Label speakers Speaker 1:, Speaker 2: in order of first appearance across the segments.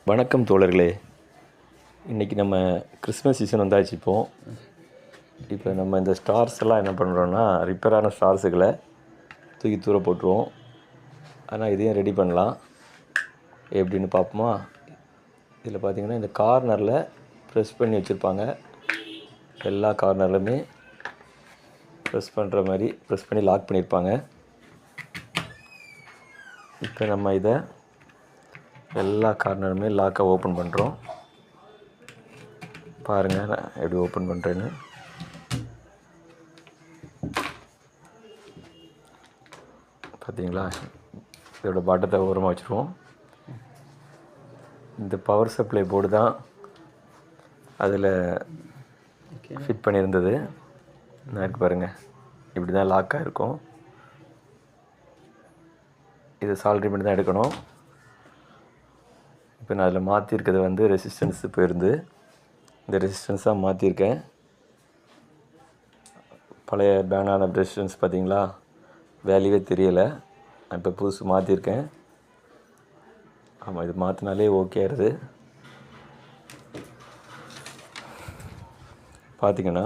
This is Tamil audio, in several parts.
Speaker 1: வணக்கம் தோழர்களே. இன்றைக்கி நம்ம கிறிஸ்மஸ் சீசன் வந்தாச்சு. இப்போ நம்ம இந்த ஸ்டார்ஸ் எல்லாம் என்ன பண்ணுறோன்னா, ரிப்பேரான ஸ்டார்ஸுகளை தூக்கி தூர போட்டுருவோம். ஆனால் இதையும் ரெடி பண்ணலாம். எப்படின்னு பார்ப்போமா? இதில் பார்த்திங்கன்னா இந்த கார்னரில் ப்ரெஸ் பண்ணி வச்சுருப்பாங்க. எல்லா கார்னர்லையுமே ப்ரெஸ் பண்ணுற மாதிரி ப்ரெஸ் பண்ணி லாக் பண்ணியிருப்பாங்க. இப்போ நம்ம இதை எல்லா கார்னருமே லாக்கை ஓப்பன் பண்ணுறோம். பாருங்கள் நான் எப்படி ஓப்பன் பண்ணுறேன்னு. பார்த்தீங்களா? இதோட பாட்டத்தை ஓரமாக வச்சுருவோம். இந்த பவர் சப்ளை போர்டு தான் அதில் ஃபிட் பண்ணியிருந்தது. நான் இருக்கு பாருங்கள், இப்படி தான் லாக்காக இருக்கும். இதை சால்ட்ரி பண்ணி தான் எடுக்கணும். இப்போ நான் அதில் மாற்றிருக்கிறது ரெசிஸ்டன்ஸு போயிருந்து. இந்த ரெசிஸ்டன்ஸாக மாற்றிருக்கேன். பழைய பேனான ரெசிஸ்டன்ஸ் பார்த்தீங்களா, வேல்யூவே தெரியலை. நான் இப்போ புதுசு மாற்றிருக்கேன். ஆமாம், இது மாற்றினாலே ஓகே ஆயிருது. பார்த்திங்கன்னா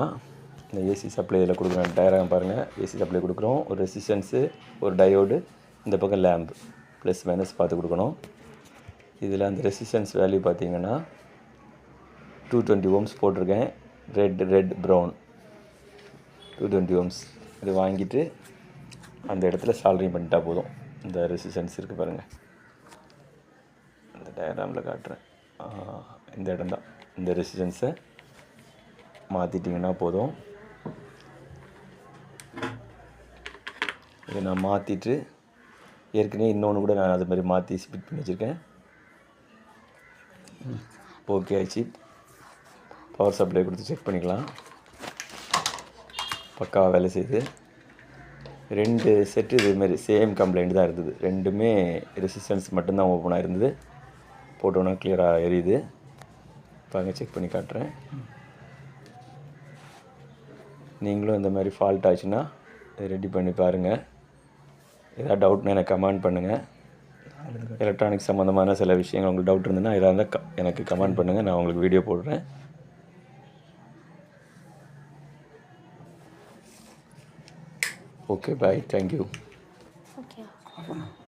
Speaker 1: இந்த ஏசி சப்ளை இதில் கொடுக்குறேன். டயராக பாருங்கள், ஏசி சப்ளை கொடுக்குறோம். ஒரு ரெசிஸ்டன்ஸு, ஒரு டயோடு, இந்த பக்கம் லேம்ப் ப்ளஸ் மைனஸ் பார்த்து கொடுக்கணும். இதில் அந்த ரெசிஸ்டன்ஸ் வேல்யூ பார்த்திங்கன்னா 220 ohms போட்டிருக்கேன். Red brown 220 ohms. இது வாங்கிட்டு அந்த இடத்துல சால்ட்ரிங் பண்ணிட்டா போதும். இந்த ரெசிஸ்டன்ஸ் இருக்குது பாருங்கள், இந்த டயக்ராமில் காட்டுறேன். இந்த இடம் தான். இந்த ரெசிஸ்டன்ஸை மாற்றிட்டிங்கன்னா போதும். இதை நான் மாற்றிட்டு ஏற்கனவே இன்னொன்று கூட நான் அது மாதிரி மாற்றி ஸ்பிட் பண்ணி வச்சுருக்கேன். ஓகே ஆயிடுச்சு. பவர் சப்ளை கொடுத்து செக் பண்ணிக்கலாம். பக்காவாக வேலை செய்யுது. 2 செட்டு இதேமாரி சேம் கம்ப்ளைண்ட் தான் இருந்தது. ரெண்டுமே ரெசிஸ்டன்ஸ் மட்டும்தான் ஓப்பனாக இருந்தது. போட்டோன்னா கிளியராக எரியுது. பாருங்க, செக் பண்ணி காட்டுறேன். நீங்களும் இந்த மாதிரி ஃபால்ட் ஆச்சுன்னா இதை ரெடி பண்ணி பாருங்கள். ஏதாவது டவுட்னா எனக்கு கமெண்ட் பண்ணுங்கள். எலக்ட்ரானிக்ஸ் சம்மந்தமான சில விஷயங்கள் உங்களுக்கு டவுட் இருந்ததுன்னா இதாக இருந்தால் எனக்கு கமெண்ட் பண்ணுங்கள். நான் உங்களுக்கு வீடியோ போடுறேன். ஓகே, பாய், தேங்க்யூ.
Speaker 2: ஓகே.